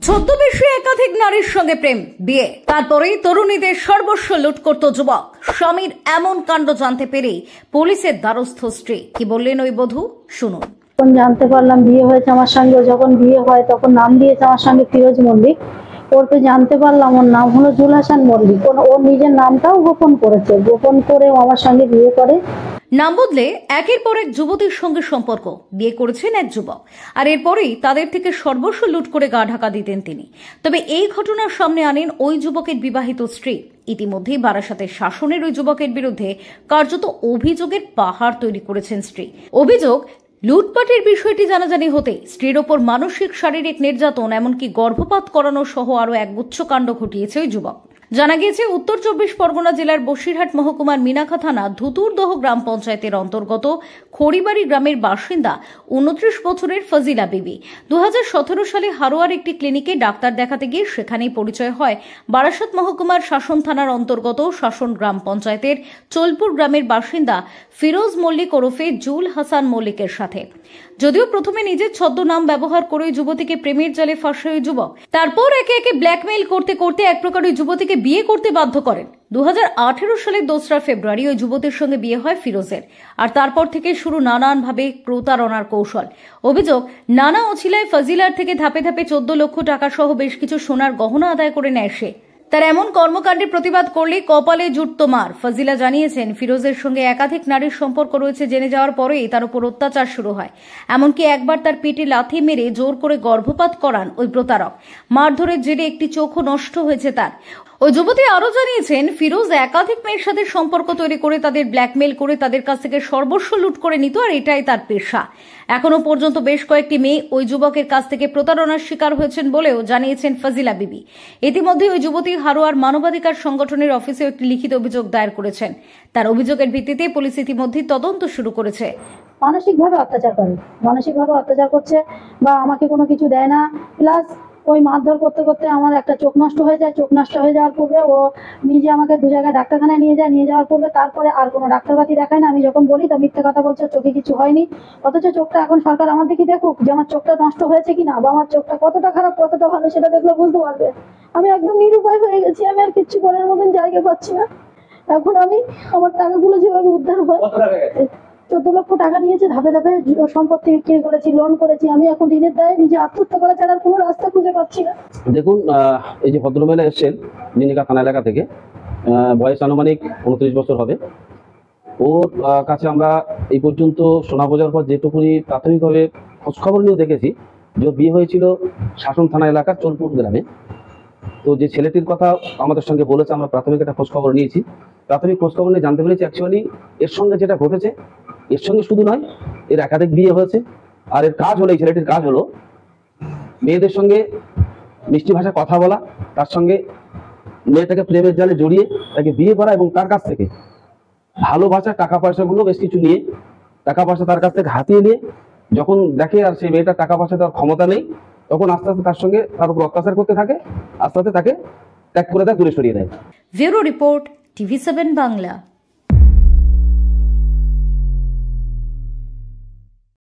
ছদ্মবেশে একাধিক নারীর সঙ্গে প্রেম বিয়ে, তারপরেই তরুণীদের সর্বস্ব লুট করত যুবক। স্বামীর এমন কাণ্ড জানতে পেরেই পুলিশের দ্বারস্থ স্ত্রী। কি বললেন ওই বধূ, শুনুন। জানতে পারলাম বিয়ে হয়েছে আমার সঙ্গে। যখন বিয়ে হয় তখন নাম দিয়েছে আমার সঙ্গে ফিরোজ মল্লিক। ওরকে জানতে পারলাম ওর নাম হলো জুল হাসান মল্লিক। ওর নিজের নামটাও গোপন করেছে, গোপন করে আমার সঙ্গে বিয়ে করে। নাম বদলে একের পর এক যুবতীর সঙ্গে সম্পর্ক, বিয়ে করেছেন এক যুবক, আর এরপরেই তাদের থেকে সর্বস্ব লুট করে গা ঢাকা দিতেন তিনি। তবে এই ঘটনার সামনে আনেন ওই যুবকের বিবাহিত স্ত্রী। ইতিমধ্যেই বারাসাতের শাসনের ওই যুবকের বিরুদ্ধে কার্যত অভিযোগের পাহাড় তৈরি করেছেন স্ত্রী। অভিযোগ, লুটপাটের বিষয়টি জানাজানি হতেই স্ত্রীর ওপর মানসিক শারীরিক নির্যাতন, এমনকি গর্ভপাত করানো সহ আরো একগুচ্ছ কাণ্ড ঘটিয়েছে ওই যুবক। জানা গিয়েছে, উত্তর 24 পরগনা জেলার বসিরহাট মহকুমার মিনাখা থানা ধুতুরদহ গ্রাম পঞ্চায়েতের অন্তর্গত খড়িবাড়ি গ্রামের বাসিন্দা 29 বছরের ফজিলা বিবি 2017 সালে হারোয়ার একটি ক্লিনিকে ডাক্তার দেখাতে গিয়ে সেখানেই পরিচয় হয় বারাসাত মহকুমার শাসন থানার অন্তর্গত শাসন গ্রাম পঞ্চায়েতের চোলপুর গ্রামের বাসিন্দা ফিরোজ মল্লিক ওরফে জুল হাসান মল্লিকের সাথে। যদিও প্রথমে নিজের ছদ্মনাম ব্যবহার করে যুবতীকে প্রেমের জালে ফাঁসায় ওই যুবক, তারপর একে একে ব্ল্যাকমেইল করতে করতে এক প্রকার ওই যুবতীকে বিয়ে করতে বাধ্য করেন। 2018 সালের 2 ফেব্রুয়ারি ওই যুবতীর সঙ্গে বিয়ে হয় ফিরোজের, আর তারপর থেকে শুরু নানানভাবে প্রতারণার কৌশল। অভিযোগ, নানা অছিলায় ফজিলার থেকে ধাপে ধাপে 14 লক্ষ টাকা সহ বেশ কিছু সোনার গহনা আদায় করে নেয় সে। তার এমন কর্মকাণ্ডের প্রতিবাদ করলে কপালে জুটতো মার। ফজিলা জানিয়েছেন, ফিরোজের সঙ্গে একাধিক নারীর সম্পর্ক রয়েছে জেনে যাওয়ার পরেই তার উপর অত্যাচার শুরু হয়। এমনকি একবার তার পেটে লাথি মেরে জোর করে গর্ভপাত করান ওই প্রতারক। মারধরের জেরে একটি চোখও নষ্ট হয়েছে তার। ওই যুবতী আরো জানিয়েছেন, ফিরোজ একাধিক মেয়ের সাথে সম্পর্ক তৈরি করে তাদের ব্ল্যাকমেইল করে তাদের কাছ থেকে সর্বস্ব লুট করে নিত, আর এটাই তার পেশা। এখনো পর্যন্ত বেশ কয়েকটি মেয়ে ওই যুবকের কাছ থেকে প্রতারণার শিকার হয়েছেন বলেও জানিয়েছেন ফজিলা বিবি। ইতিমধ্যে ওই যুবতী হারোয়ার মানবাধিকার সংগঠনের অফিসে একটি লিখিত অভিযোগ দায়ের করেছেন। তার অভিযোগের ভিত্তিতে পুলিশ ইতিমধ্যে তদন্ত শুরু করেছে। মানসিকভাবে অত্যাচার করে, মানসিকভাবে অত্যাচার করছে, বা আমাকে কোনো কিছু দেয় না। প্লাস ওই মারধর করতে করতে আমার একটা চোখ নষ্ট হয়ে যায়। চোখ নষ্ট হয়ে যাওয়ার পূর্বে ও নিজে আমাকে 2 জায়গায় ডাক্তারখানায় নিয়ে যায়। নিয়ে যাওয়ার পূর্বে তারপরে আর কোনো ডাক্তারবাতি দেখায় না। আমি যখন বলি তা মিথ্যে কথা বলছে, চোখে কিছু হয়নি। অথচ চোখটা এখন সরকার আমার দিকে দেখুক যে আমার চোখটা নষ্ট হয়েছে কিনা, বা আমার চোখটা কতটা খারাপ কতটা ভালো সেটা দেখলে বুঝতে পারবে। আমি একদম নিরুপায় হয়ে গেছি, আমি আর কিচ্ছু করার মতন জায়গা পাচ্ছি না। এখন আমি আমার টাকাগুলো যেভাবে উদ্ধার হয়, 14 লক্ষ টাকা নিয়েছে, ধাপে ধাপে সম্পত্তি বিক্রি করেছি, লোন করেছি। আমি এখন ঋণের দায়ে নিজে আত্মহত্যা করা ছাড়া কোনো রাস্তা খুঁজে পাচ্ছি না। দেখুন, এই যে ভদ্রমহিলা এসছেন মিনিকা থানা এলাকা থেকে, বয়স আনুমানিক 29 বছর হবে। ওর কাছে আমরা এই পর্যন্ত সোনা বোঝার পর যেটুকুনি প্রাথমিকভাবে খোঁজখবর নিয়েও দেখেছি যে বিয়ে হয়েছিল শাসন থানা এলাকার চোলপুর গ্রামে। তো যে ছেলেটির কথা আমাদের সঙ্গে বলেছে, আমরা প্রাথমিক একটা খোঁজখবর নিয়েছি। প্রাথমিক খোঁজখবর নিয়ে জানতে পেরেছি অ্যাকচুয়ালি এর সঙ্গে যেটা ঘটেছে, এর সঙ্গে শুধু নয়, এর একাধিক বিয়ে হয়েছে। আর এর কাজ হলো, এই ছেলেটির কাজ হলো মেয়েদের সঙ্গে মিষ্টি ভাষায় কথা বলা, তার সঙ্গে মেয়েটাকে প্রেমের জালে জড়িয়ে তাকে বিয়ে করা, এবং তার কাছ থেকে ভালোবাসা টাকা পয়সাগুলো বেশ কিছু নিয়ে, টাকা পয়সা তার কাছ থেকে হাতিয়ে নিয়ে যখন দেখে আর সেই মেয়েটার টাকা পয়সা দেওয়ার ক্ষমতা নেই, তখন আস্তে আস্তে তার সঙ্গে তার উপর অত্যাচার করতে থাকে, আস্তে আস্তে তাকে ত্যাগ করে দেয়, দূরে সরিয়ে দেয়। Bureau report, TV7 Bangla.